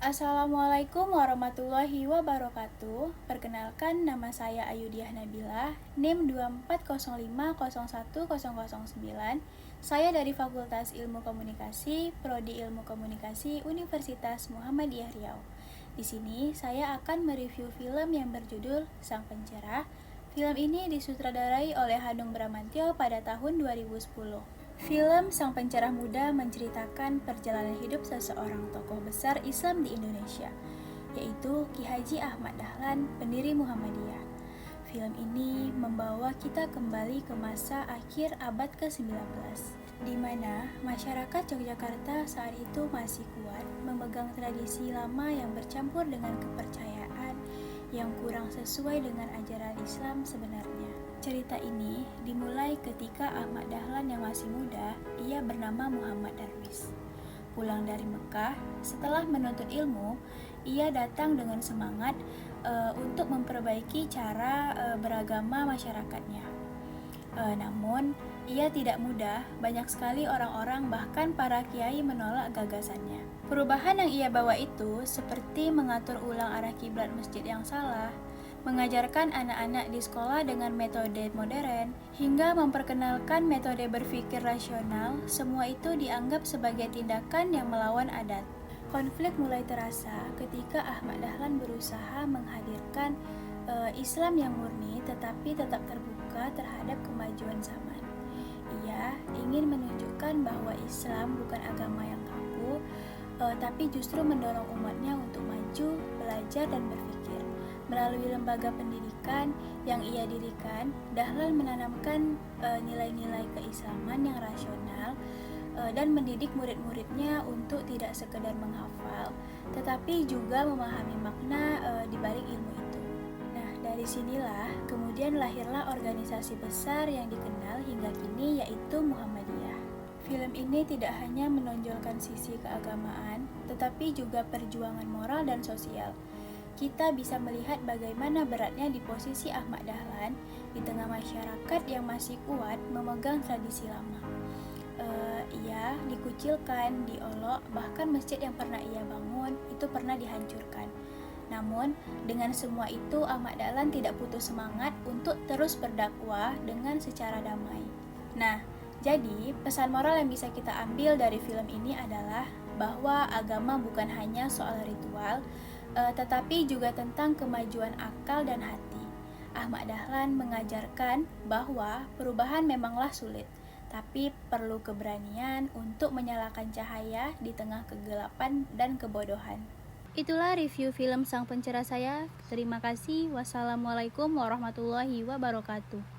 Assalamualaikum warahmatullahi wabarakatuh. Perkenalkan, nama saya Ayudiah Nabila, NIM 2405010009. Saya dari Fakultas Ilmu Komunikasi, Prodi Ilmu Komunikasi, Universitas Muhammadiyah Riau. Di sini saya akan mereview film yang berjudul Sang Pencerah. Film ini disutradarai oleh Hanung Bramantyo pada tahun 2010. Film Sang Pencerah Muda menceritakan perjalanan hidup seseorang tokoh besar Islam di Indonesia, yaitu Ki Haji Ahmad Dahlan, pendiri Muhammadiyah. Film ini membawa kita kembali ke masa akhir abad ke-19, di mana masyarakat Yogyakarta saat itu masih kuat memegang tradisi lama yang bercampur dengan kepercayaan yang kurang sesuai dengan ajaran Islam sebenarnya. Cerita ini dimulai ketika Ahmad Dahlan yang masih muda, ia bernama Muhammad Darwis. Pulang dari Mekah, setelah menuntut ilmu, ia datang dengan semangat untuk memperbaiki cara beragama masyarakatnya. Namun, ia tidak mudah, banyak sekali orang-orang bahkan para kiai menolak gagasannya. Perubahan yang ia bawa itu seperti mengatur ulang arah kiblat masjid yang salah, mengajarkan anak-anak di sekolah dengan metode modern, hingga memperkenalkan metode berpikir rasional, semua itu dianggap sebagai tindakan yang melawan adat. Konflik mulai terasa ketika Ahmad Dahlan berusaha menghadirkan Islam yang murni tetapi tetap terbuka terhadap kemajuan zaman. Ia ingin menunjukkan bahwa Islam bukan agama yang kaku, tapi justru mendorong umatnya untuk maju, belajar, dan berpikir. Melalui lembaga pendidikan yang ia dirikan, Dahlan menanamkan nilai-nilai keislaman yang rasional dan mendidik murid-muridnya untuk tidak sekedar menghafal, tetapi juga memahami makna di balik ilmu itu. Nah, dari sinilah kemudian lahirlah organisasi besar yang dikenal hingga kini, yaitu Muhammadiyah. Film ini tidak hanya menonjolkan sisi keagamaan, tetapi juga perjuangan moral dan sosial. Kita bisa melihat bagaimana beratnya di posisi Ahmad Dahlan di tengah masyarakat yang masih kuat memegang tradisi lama. Ia dikucilkan, diolok, bahkan masjid yang pernah ia bangun itu pernah dihancurkan. Namun, dengan semua itu Ahmad Dahlan tidak putus semangat untuk terus berdakwah dengan secara damai. Nah, jadi pesan moral yang bisa kita ambil dari film ini adalah bahwa agama bukan hanya soal ritual, tetapi juga tentang kemajuan akal dan hati. Ahmad Dahlan mengajarkan bahwa perubahan memanglah sulit, tapi perlu keberanian untuk menyalakan cahaya di tengah kegelapan dan kebodohan. Itulah review film Sang Pencerah saya. Terima kasih. Wassalamualaikum warahmatullahi wabarakatuh.